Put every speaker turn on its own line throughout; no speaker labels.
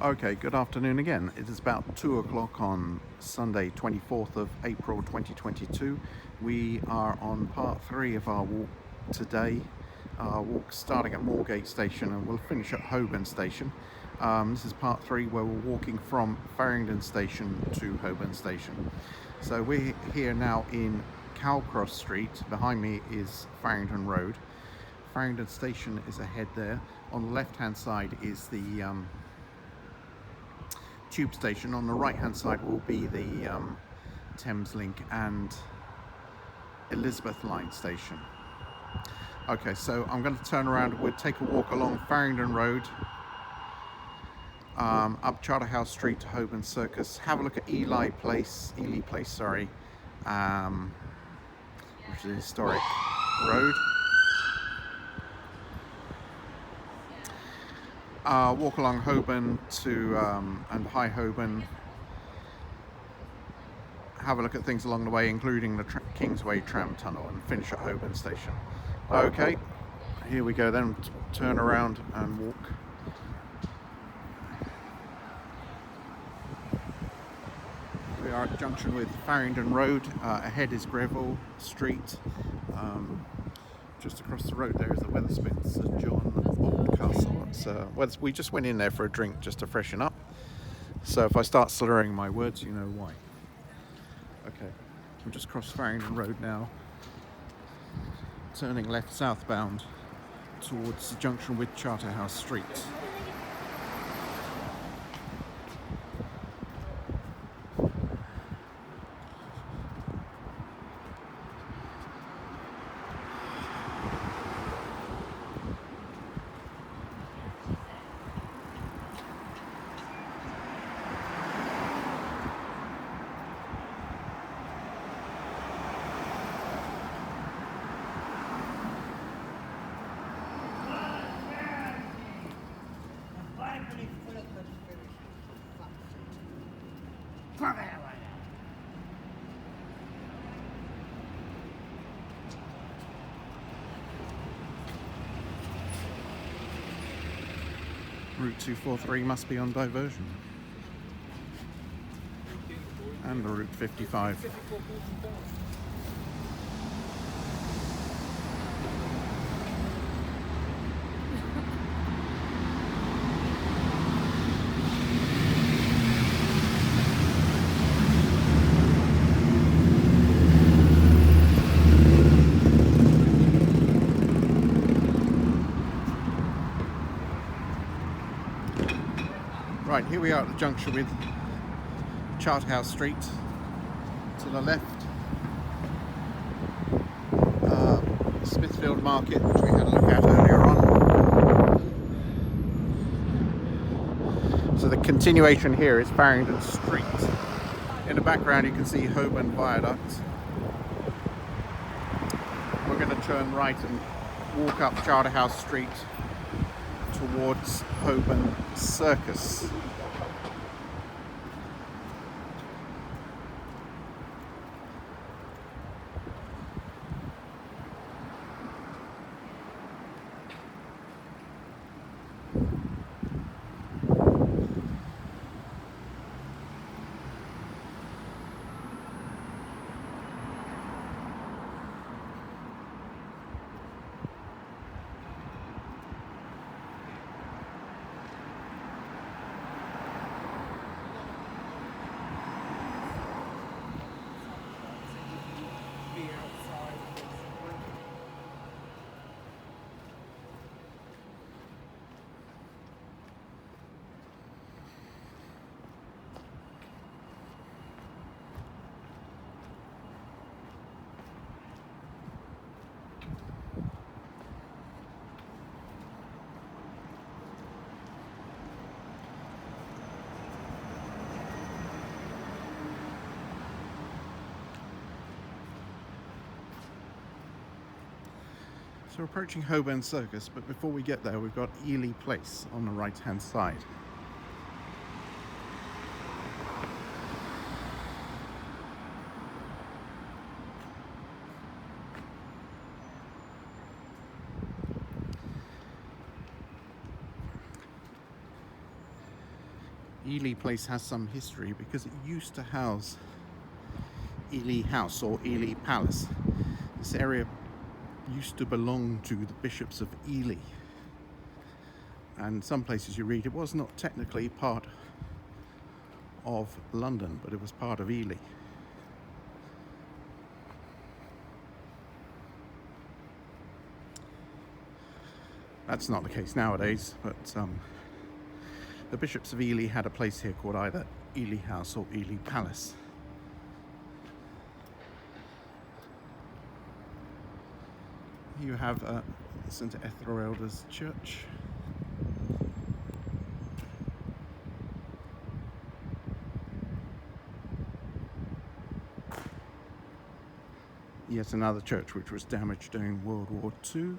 Okay, good afternoon again. It is about 2 o'clock on Sunday, 24th of April 2022. We are on part 3 of our walk today. Our walk starting at Moorgate Station and we'll finish at Holborn Station. This is part 3 where we're walking from Farringdon Station to Holborn Station. So we're here now in Calcross Street. Behind me is Farringdon Road. Farringdon Station is ahead there. On the left hand side is the tube station. On the right hand side will be the Thameslink and Elizabeth line station. Okay, so I'm going to turn around. We'll take a walk along Farringdon Road, up Charterhouse Street to Holborn Circus. Have a look at Ely Place, which is a historic road. Walk along Holborn to and High Holborn. Have a look at things along the way, including the Kingsway Tram Tunnel, and finish at Holborn Station. Okay, here we go then. Turn around and walk. We are at junction with Farringdon Road. Ahead is Greville Street. Just across the road there is the Wetherspoons St John Old Castle. We just went in there for a drink just to freshen up. So if I start slurring my words, you know why. Okay, we've just crossed Farringdon Road now, turning left southbound towards the junction with Charterhouse Street. Route 243 must be on diversion. And the Route 55. Right, here we are at the junction with Charterhouse Street. To the left, Smithfield Market, which we had a look at earlier on. So the continuation here is Farringdon Street. In the background you can see Holborn Viaduct. We're going to turn right and walk up Charterhouse Street towards Holborn Circus. So we're approaching Holborn Circus, but before we get there we've got Ely Place on the right hand side. Ely Place has some history because it used to house Ely House or Ely Palace. This area used to belong to the bishops of Ely, and some places you read it was not technically part of London, but it was part of Ely. That's not the case nowadays, but the bishops of Ely had a place here called either Ely House or Ely Palace. You have St Etheldreda's Church. Yet another church which was damaged during World War II.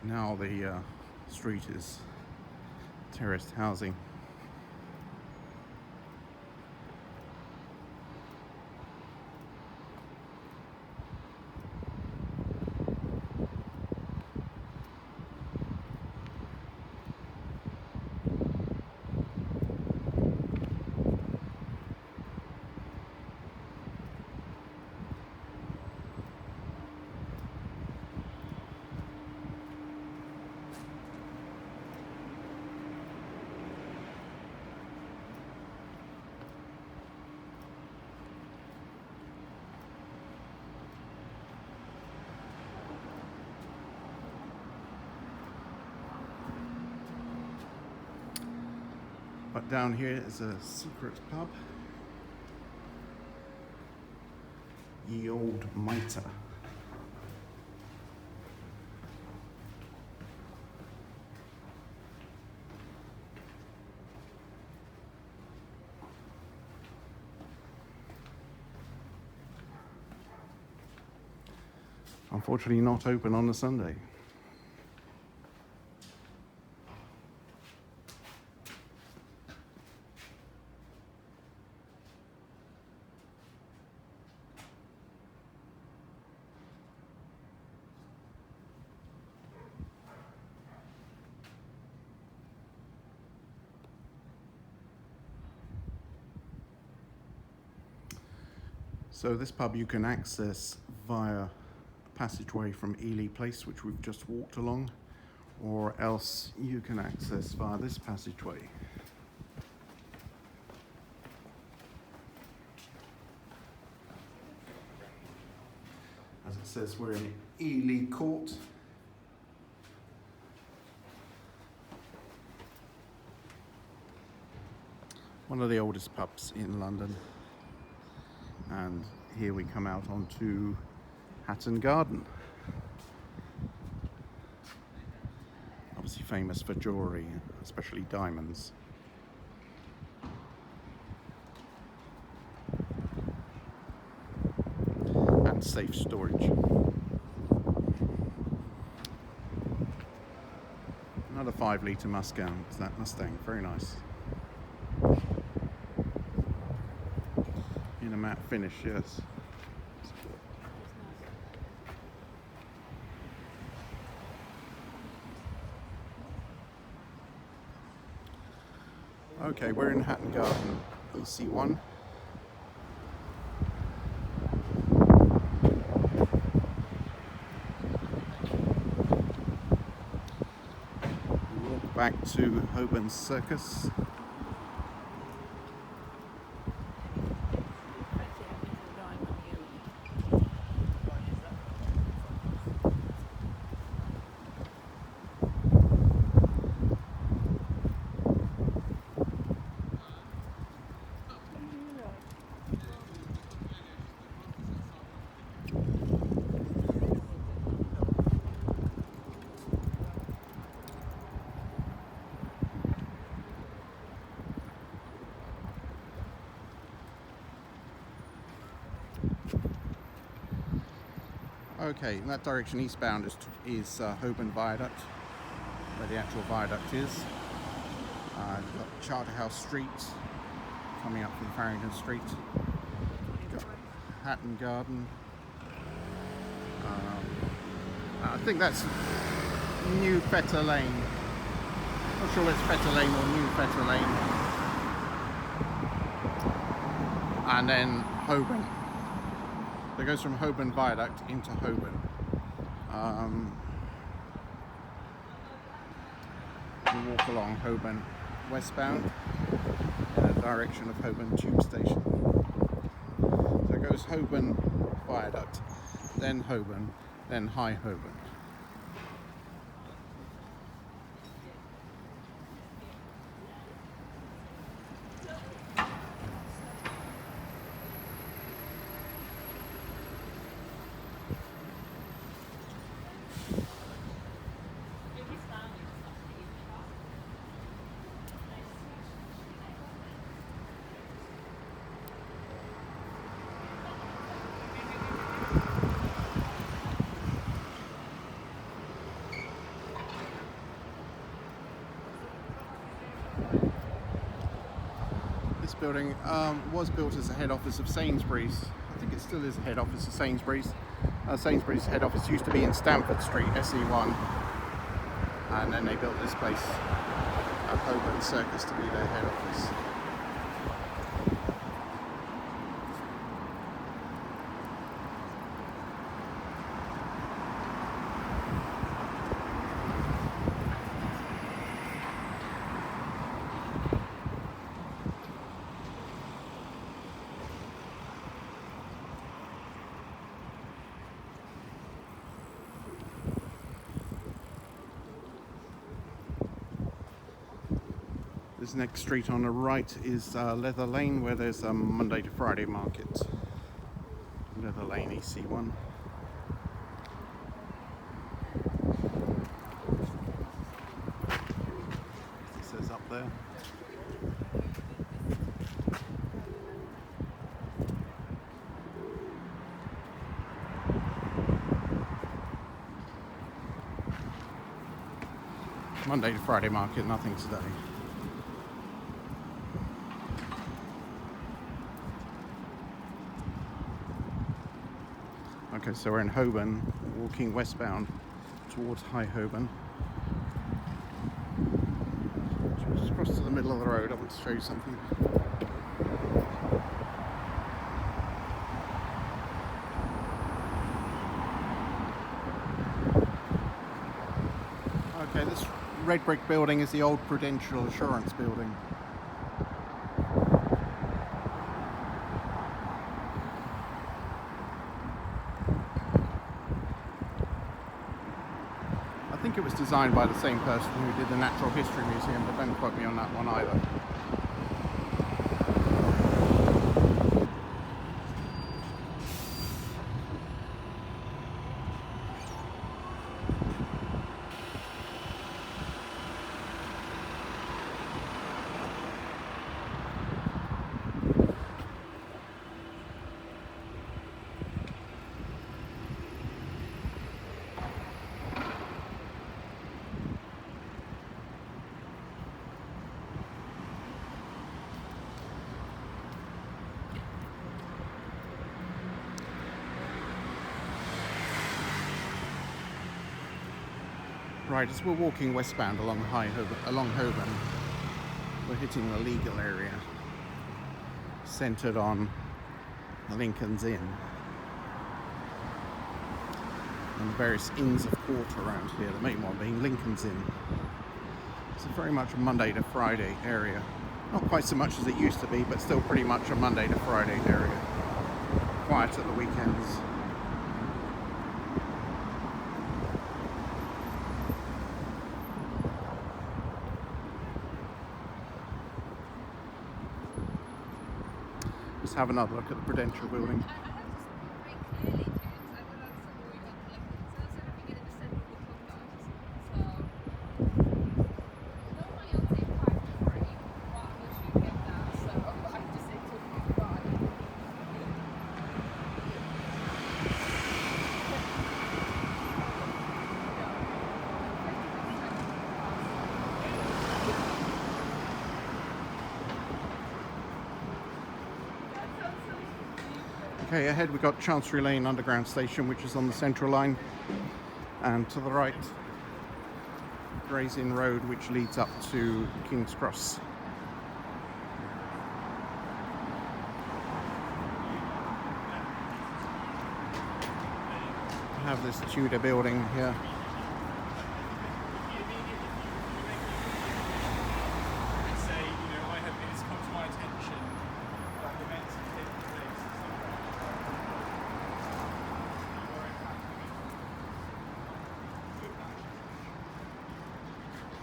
Now the street is terraced housing. But down here is a secret pub, Ye Old Mitre. Unfortunately not open on a Sunday. So this pub you can access via a passageway from Ely Place, which we've just walked along, or else you can access via this passageway. As it says, we're in Ely Court. One of the oldest pubs in London. And here we come out onto Hatton Garden. Obviously famous for jewellery, especially diamonds. And safe storage. Another 5-litre Mustang, it's that Mustang, very nice. In a matte finish, yes. Okay, we're in Hatton Garden, EC1. Walk back to Holborn Circus. Okay, in that direction eastbound is Holborn Viaduct, where the actual viaduct is. You've got Charterhouse Street coming up from Farringdon Street. You've got Hatton Garden. I think that's New Fetter Lane. Not sure it's Fetter Lane or New Fetter Lane. And then Holborn. So it goes from Holborn Viaduct into Holborn. We walk along Holborn westbound in the direction of Holborn Tube Station. So it goes Holborn Viaduct, then Holborn, then High Holborn. This building was built as a head office of Sainsbury's. I think it still is a head office of Sainsbury's. Sainsbury's head office used to be in Stamford Street, SE1, and then they built this place at Holborn Circus to be their head office. This next street on the right is Leather Lane, where there's a Monday to Friday market. Leather Lane, EC1. It says up there. Monday to Friday market, nothing today. Okay, so we're in Holborn, walking westbound towards High Holborn. Just across to the middle of the road, I want to show you something. Okay, this red brick building is the old Prudential Insurance building. I think it was designed by the same person who did the Natural History Museum, but don't quote me on that one either. Right, as we're walking westbound along Holborn, we're hitting the legal area, centred on Lincoln's Inn and the various inns of court around here, the main one being Lincoln's Inn. It's very much a Monday to Friday area. Not quite so much as it used to be, but still pretty much a Monday to Friday area. Quiet at the weekends. Let's have another look at the Prudential building. Okay, ahead we've got Chancery Lane Underground Station, which is on the Central Line, and to the right, Gray's Inn Road, which leads up to King's Cross. We have this Tudor building here.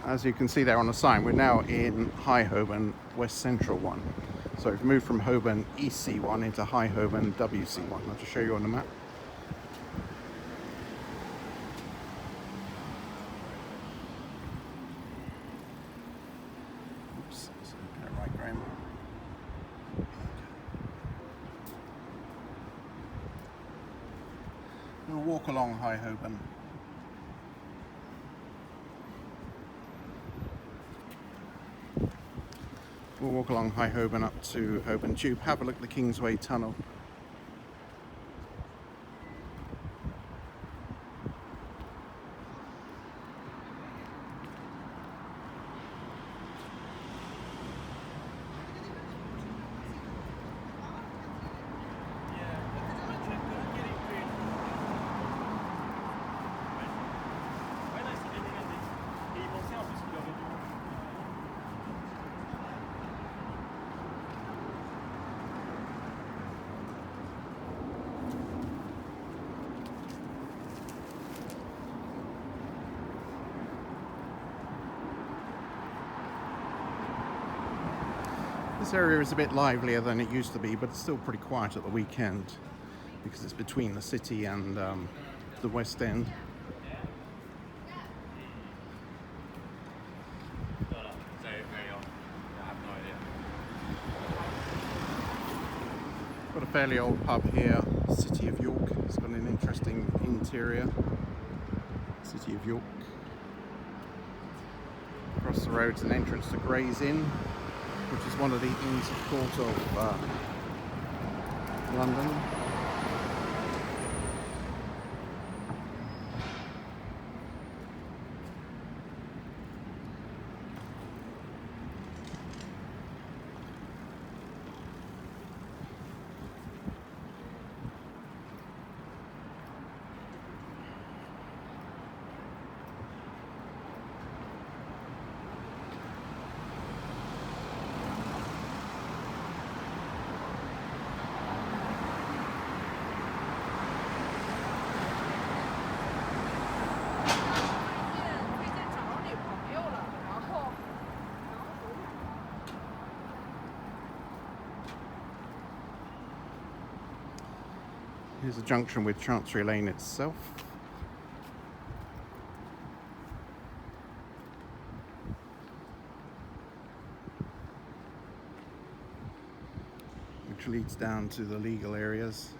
As you can see there on the sign, we're now in High Holborn West Central 1. So we've moved from Holborn EC1 into High Holborn WC1. I'll just show you on the map. Oops, so get it right, Graham. We'll walk along High Holborn. We'll walk along High Holborn up to Holborn Tube, have a look at the Kingsway Tunnel. This area is a bit livelier than it used to be, but it's still pretty quiet at the weekend because it's between the city and the West End. Got a fairly old pub here, City of York. It's got an interesting interior. City of York. Across the road's an entrance to Gray's Inn, which is one of the inns of court of London. Here's a junction with Chancery Lane itself. Which leads down to the legal areas.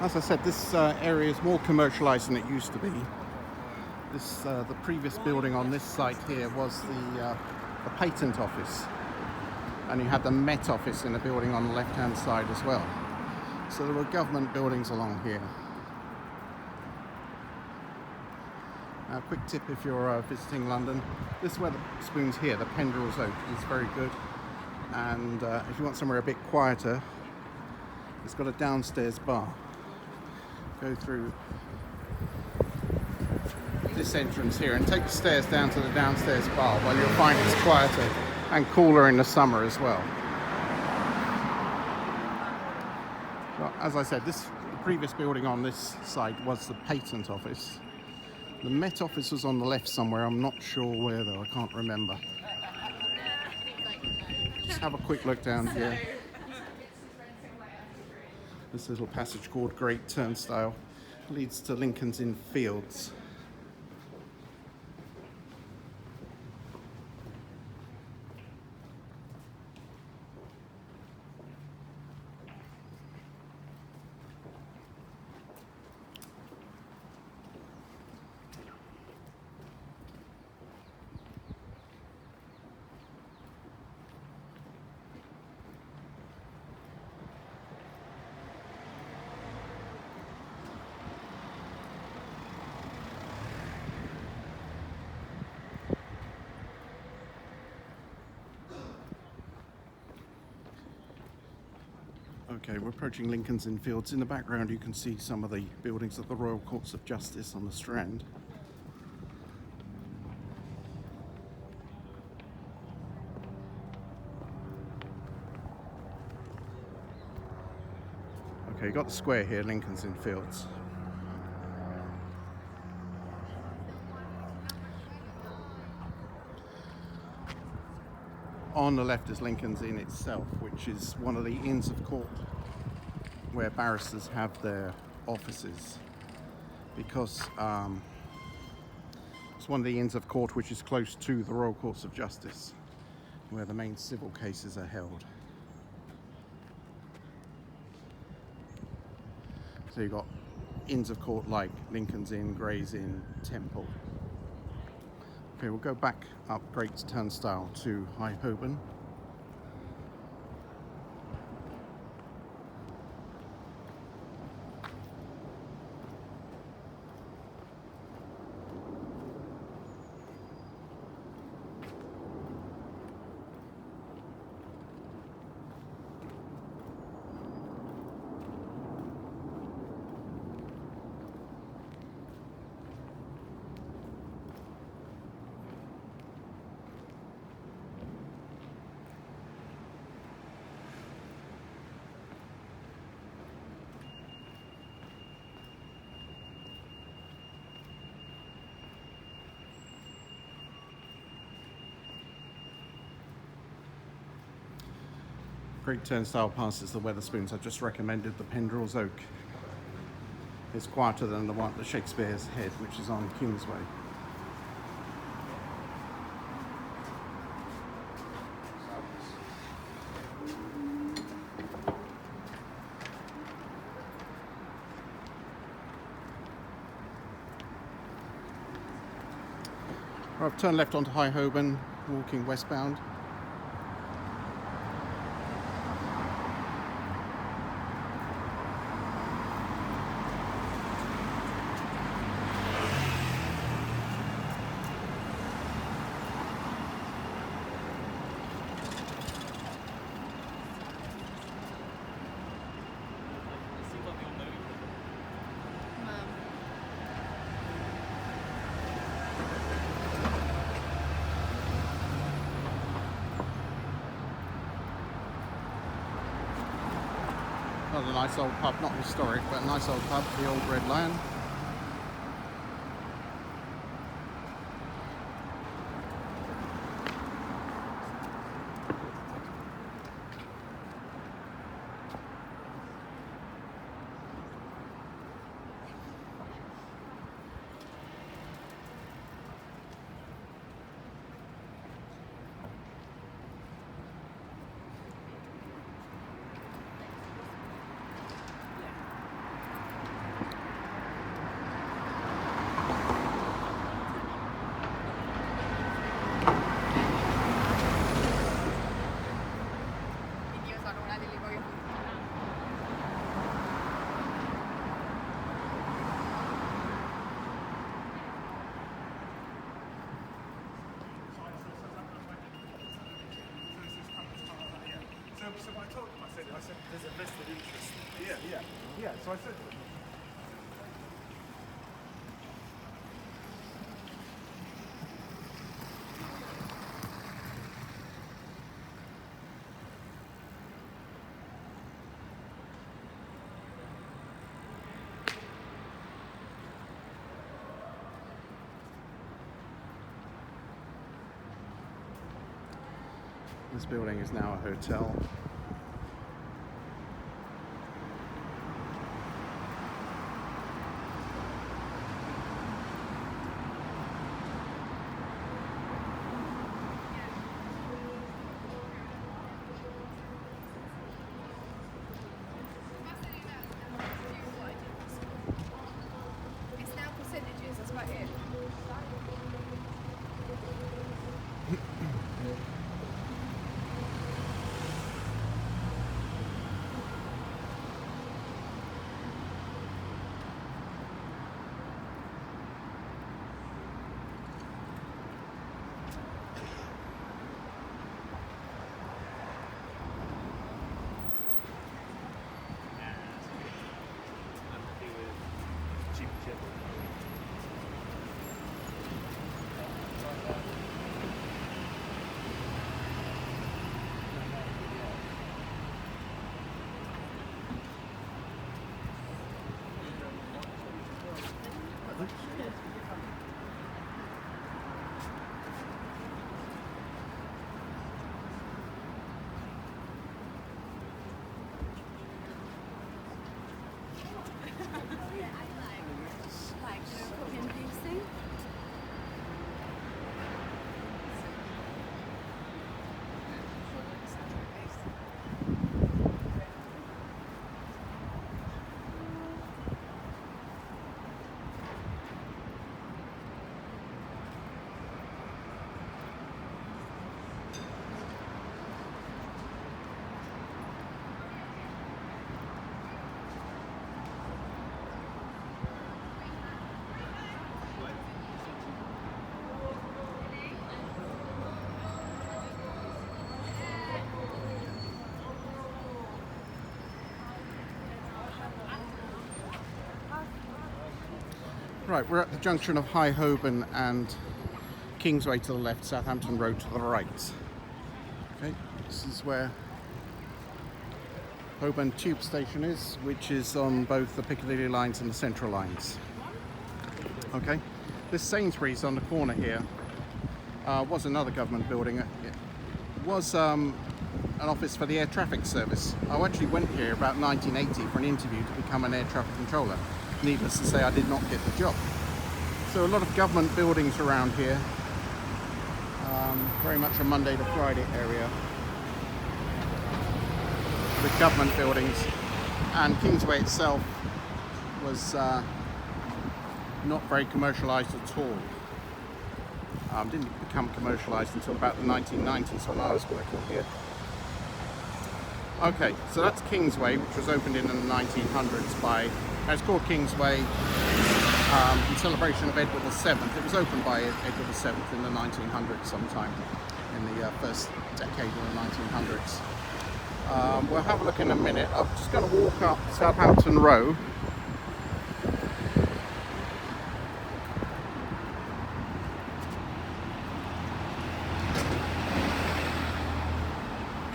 As I said, this area is more commercialised than it used to be. The previous building on this site here was the patent office, and you had the Met office in the building on the left-hand side as well. So there were government buildings along here. Quick tip if you're visiting London, this Wetherspoons here, the Pendrell's Oak, is very good. And if you want somewhere a bit quieter, it's got a downstairs bar. Go through this entrance here and take the stairs down to the downstairs bar, where you'll find it's quieter and cooler in the summer as well. Well, as I said, the previous building on this site was the patent office. The Met office was on the left somewhere. I'm not sure where though, I can't remember. Just have a quick look down here. This little passage called Great Turnstile leads to Lincoln's Inn Fields. Okay, we're approaching Lincoln's Inn Fields. In the background you can see some of the buildings of the Royal Courts of Justice on the Strand. Okay, got the square here, Lincoln's Inn Fields. On the left is Lincoln's Inn itself, which is one of the Inns of Court where barristers have their offices, because it's one of the Inns of Court which is close to the Royal Courts of Justice, where the main civil cases are held. So you've got Inns of Court like Lincoln's Inn, Gray's Inn, Temple. Okay, we'll go back up Great Turnstile to High Holborn. Great Turnstile passes the Wetherspoons. I just recommended the Pendrell's Oak. It's quieter than the Shakespeare's Head, which is on Kingsway. I've turned left onto High Holborn, walking westbound. Another nice old pub, not historic, but a nice old pub, the Old Red Lion.
So I told them, I said, there's a vested interest.
Yeah. So I said to them. This building is now a hotel.
It's now percentages, that's about it.
Right, we're at the junction of High Holborn and Kingsway to the left, Southampton Road to the right. Okay, this is where Holborn Tube Station is, which is on both the Piccadilly lines and the Central lines. Okay, this Sainsbury's on the corner here was another government building. It was an office for the air traffic service. I actually went here about 1980 for an interview to become an air traffic controller. Needless to say, I did not get the job. So a lot of government buildings around here, very much a Monday to Friday area with government buildings, and Kingsway itself was not very commercialised at all. Didn't become commercialised until about the 1990s when I was working here. Okay, so that's Kingsway, which was opened in the 1900s by, it's called Kingsway in celebration of Edward VII. It was opened by Edward VII in the 1900s sometime, in the first decade of the 1900s. We'll have a look in a minute. I'm just going to walk up Southampton Row.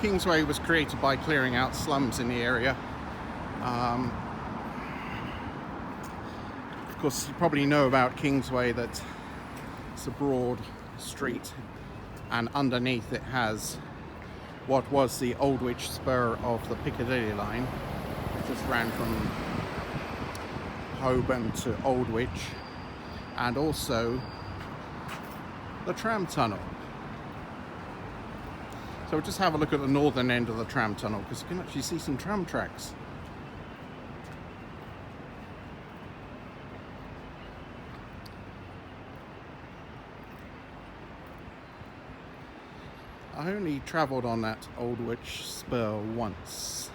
Kingsway was created by clearing out slums in the area. Of course, you probably know about Kingsway that it's a broad street, and underneath it has what was the Aldwych spur of the Piccadilly line, which just ran from Holborn to Aldwych, and also the Tram Tunnel. So we'll just have a look at the northern end of the Tram Tunnel, because you can actually see some tram tracks. I only travelled on that Aldwych spur once.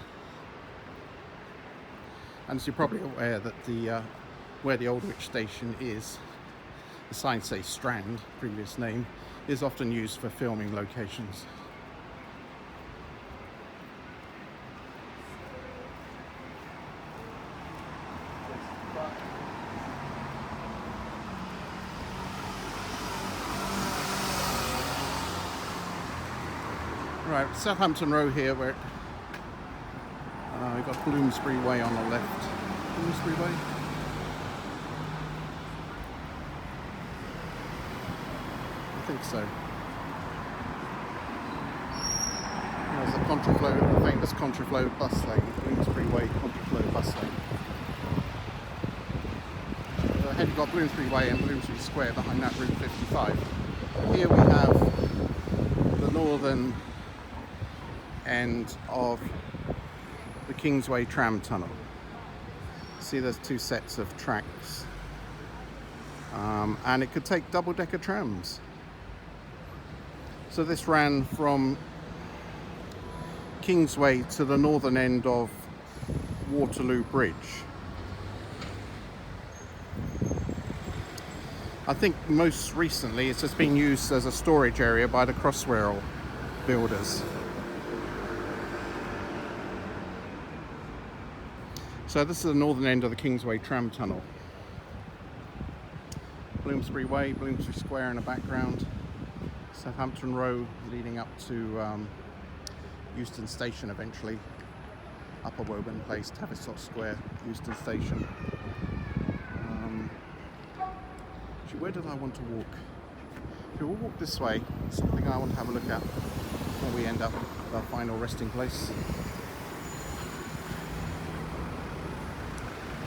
And as you're probably aware that where the Holborn Station is, the signs say Strand, previous name, is often used for filming locations. Right, Southampton Row here. We've got Bloomsbury Way on the left. Bloomsbury Way. I think so. There's the contraflow, the famous contraflow bus lane, Bloomsbury Way contraflow bus lane. Ahead you've got Bloomsbury Way and Bloomsbury Square, behind that Route 55. Here we have the northern end of the Kingsway Tram Tunnel. See, there's two sets of tracks, and it could take double-decker trams. So this ran from Kingsway to the northern end of Waterloo Bridge. I think most recently it's just been used as a storage area by the Crossrail builders. So this is the northern end of the Kingsway Tram Tunnel. Bloomsbury Way, Bloomsbury Square in the background. Southampton Row leading up to Euston Station eventually. Upper Woburn Place, Tavistock Square, Euston Station. Actually, where did I want to walk? Okay, we'll walk this way. Something I want to have a look at before we end up at our final resting place.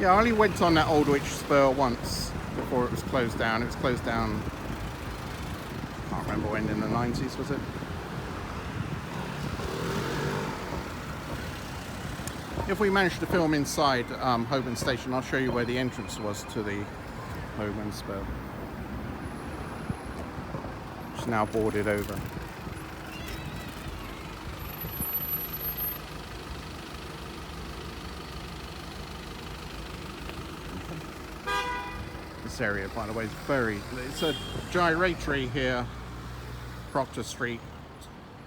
Yeah, I only went on that Aldwych spur once before it was closed down. It was closed down, I can't remember when, in the 90s, was it? If we manage to film inside Holborn Station, I'll show you where the entrance was to the Holborn spur. It's now boarded over. This area, by the way, is it's a gyratory here, Proctor Street,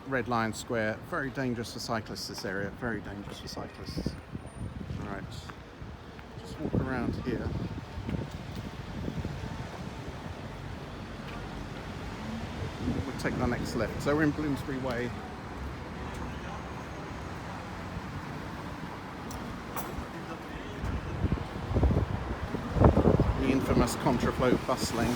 Red Lion Square. Very dangerous for cyclists, this area, very dangerous for cyclists. Alright, just walk around here. We'll take the next left. So we're in Bloomsbury Way. The infamous contraflow bus lane.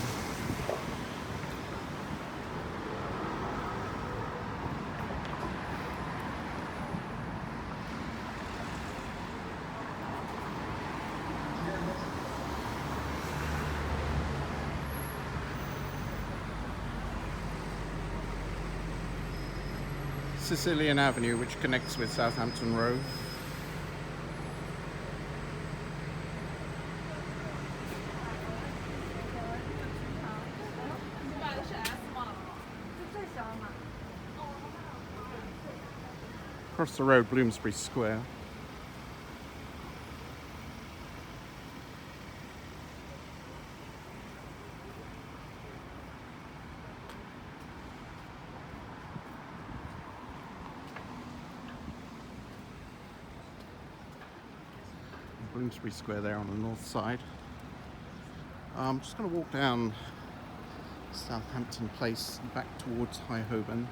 Sicilian Avenue, which connects with Southampton Row. Across the road, Bloomsbury Square. Bloomsbury Square there on the north side. I'm just going to walk down Southampton Place and back towards High Holborn.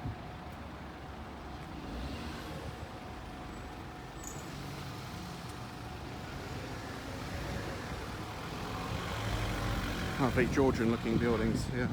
Oh, very Georgian looking buildings here.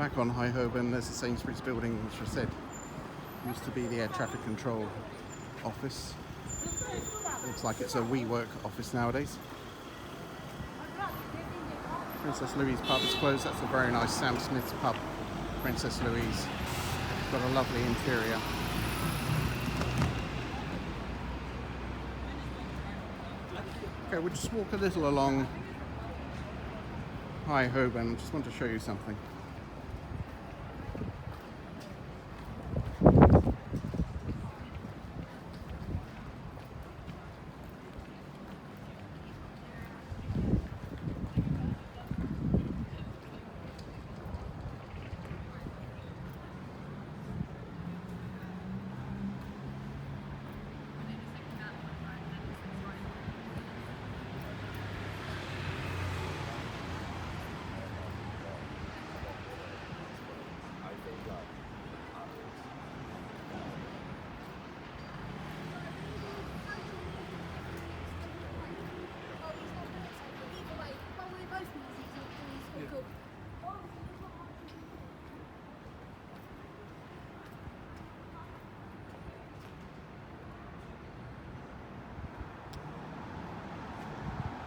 Back on High Holborn, there's the Sainsbury's building, which I said used to be the air traffic control office. Looks like it's a WeWork office nowadays. Princess Louise pub is closed. That's a very nice Sam Smith's pub. Princess Louise. Got a lovely interior. Okay, we'll just walk a little along High Holborn. Just want to show you something.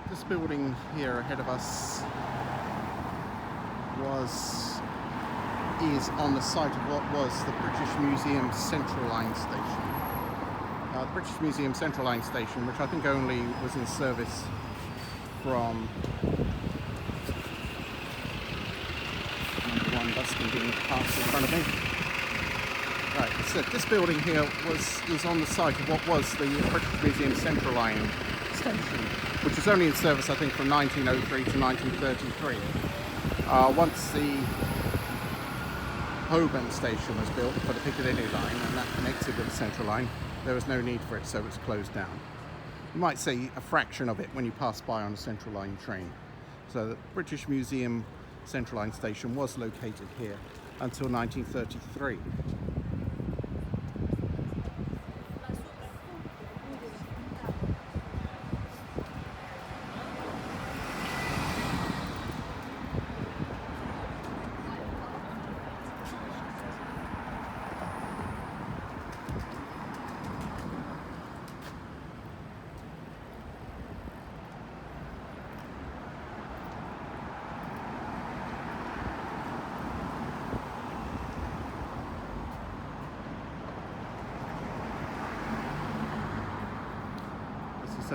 This building here ahead of us is on the site of what was the British Museum Central Line Station. The British Museum Central Line Station, which I think only was in service from number 1 bus being passed in front of me. Right, so this building here is on the site of what was the British Museum Central Line Station, which was only in service, I think, from 1903 to 1933. Once the Holborn Station was built for the Piccadilly line and that connected with the Central Line, there was no need for it, so it was closed down. You might say a fraction of it when you pass by on a Central Line train. So the British Museum Central Line Station was located here until 1933.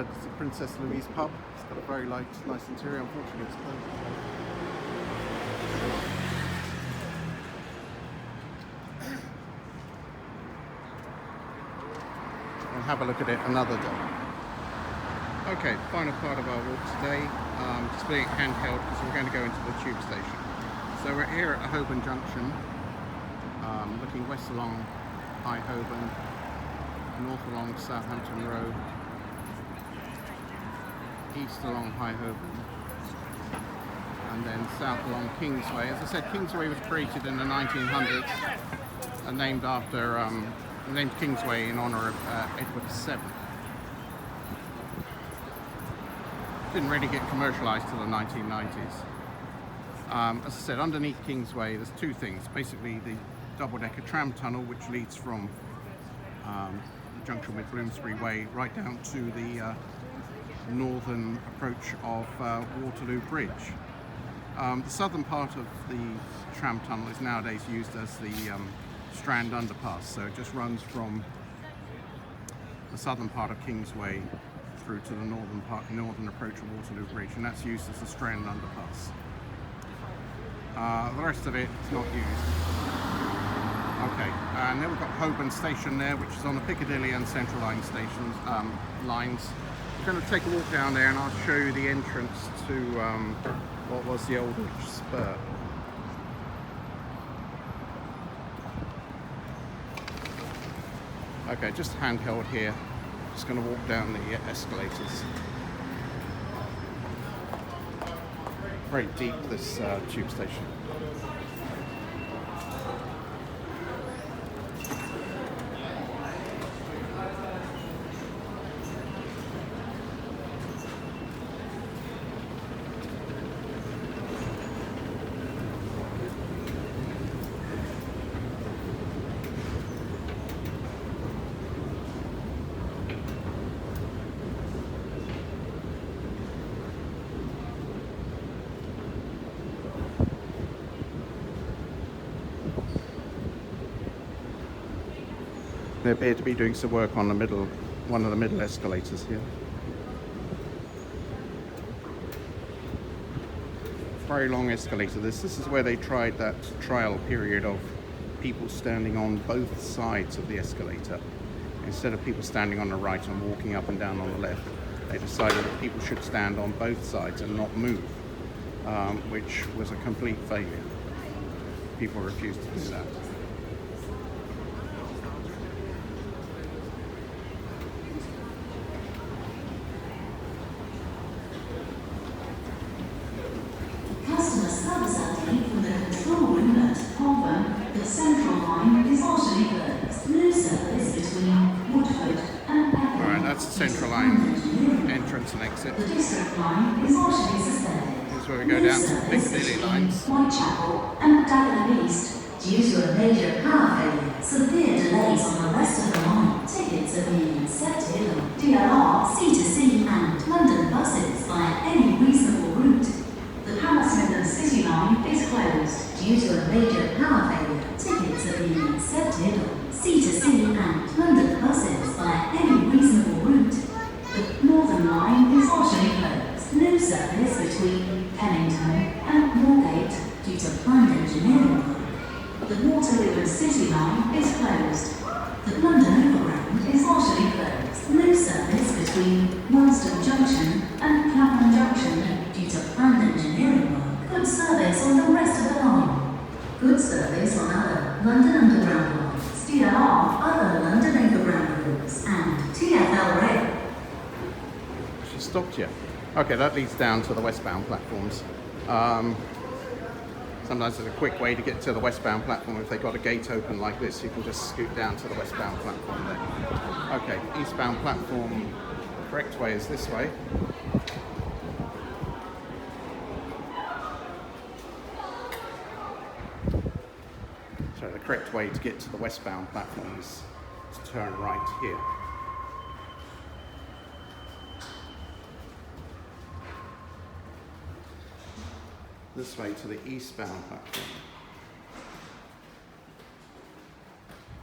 It's the Princess Louise pub. It's got a very nice interior. Unfortunately, it's closed. We'll have a look at it another day. Okay, final part of our walk today. Just being handheld because we're going to go into the tube station. So we're here at Holborn Junction, looking west along High Holborn, north along Southampton Road, east along High Holborn, and then south along Kingsway. As I said, Kingsway was created in the 1900s and named after named Kingsway in honour of Edward VII. Didn't really get commercialised till the 1990s. As I said, underneath Kingsway there's two things. Basically the double-decker tram tunnel, which leads from the junction with Bloomsbury Way right down to the northern approach of Waterloo Bridge. The southern part of the tram tunnel is nowadays used as the Strand underpass, so it just runs from the southern part of Kingsway through to the northern approach of Waterloo Bridge, and that's used as the Strand underpass. The rest of it is not used. Okay, and then we've got Holborn Station there, which is on the Piccadilly and Central Line stations lines. We're going to take a walk down there and I'll show you the entrance to what was the Aldwych Spur. Okay, just handheld here. Just going to walk down the escalators. Very deep, this tube station. They appear to be doing some work on one of the middle escalators here. Very long escalator. This is where they tried that trial period of people standing on both sides of the escalator. Instead of people standing on the right and walking up and down on the left, they decided that people should stand on both sides and not move, which was a complete failure. People refused to do that.
Customer service update from the control room at Holborn. The central line is partially closed. No service between Woodford and Peckham.
Alright, that's the central line entrance and exit.
The district line is partially suspended.
This is where we go down to the Piccadilly lines.
Whitechapel and Dagenham East. Due to a major power failure, severe delays on the rest of the line. Tickets are being accepted on DLR, C2C and London buses via any reasonable route. The Hammersmith City line is closed due to a major power failure. Tickets are being accepted on C2C and London buses via any reasonable route. The Northern line is partially closed. No service between Pennington and Moorgate due to planned engineering work. The Waterloo City line is closed. The London Overground is partially closed. No service between Wellston Junction and Clapham Junction due to planned engineering work. Good service on the rest of the line. Good service on other London Underground lines, DLR, other London Overground routes, and TfL Rail.
She stopped here. Okay, that leads down to the westbound platforms. Sometimes there's a quick way to get to the westbound platform. If they've got a gate open like this, you can just scoot down to the westbound platform there. Okay, eastbound platform, the correct way is this way. So the correct way to get to the westbound platform is to turn right here. This way to the eastbound platform.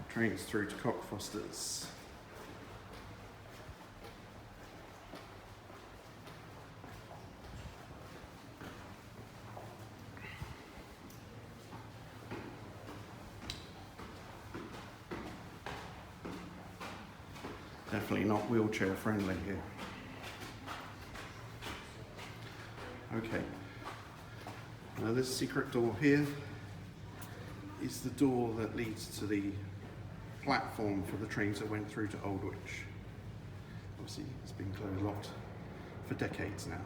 Train is through to Cockfosters. Definitely not wheelchair friendly here. Okay. Now this secret door here is the door that leads to the platform for the trains that went through to Aldwych. Obviously it's been closed locked for decades now.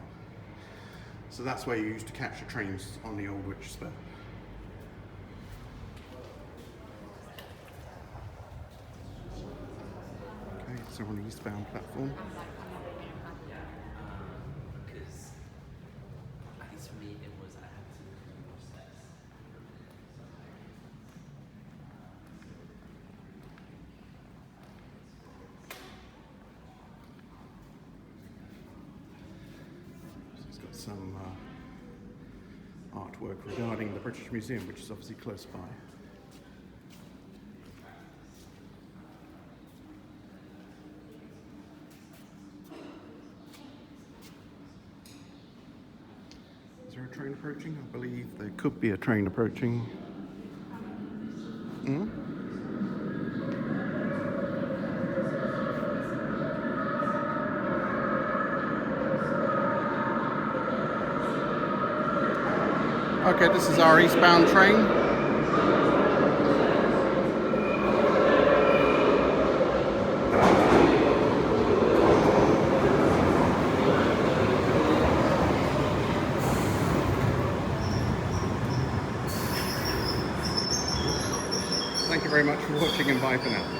So that's where you used to catch the trains on the Aldwych spur. Okay, so we're on the eastbound platform.
Because at least for me, it was I had to process.
So it's got some artwork regarding the British Museum, which is obviously close by. Is there a train approaching? I believe there could be a train approaching. Okay, this is our eastbound train. Thank you very much for watching and bye for now.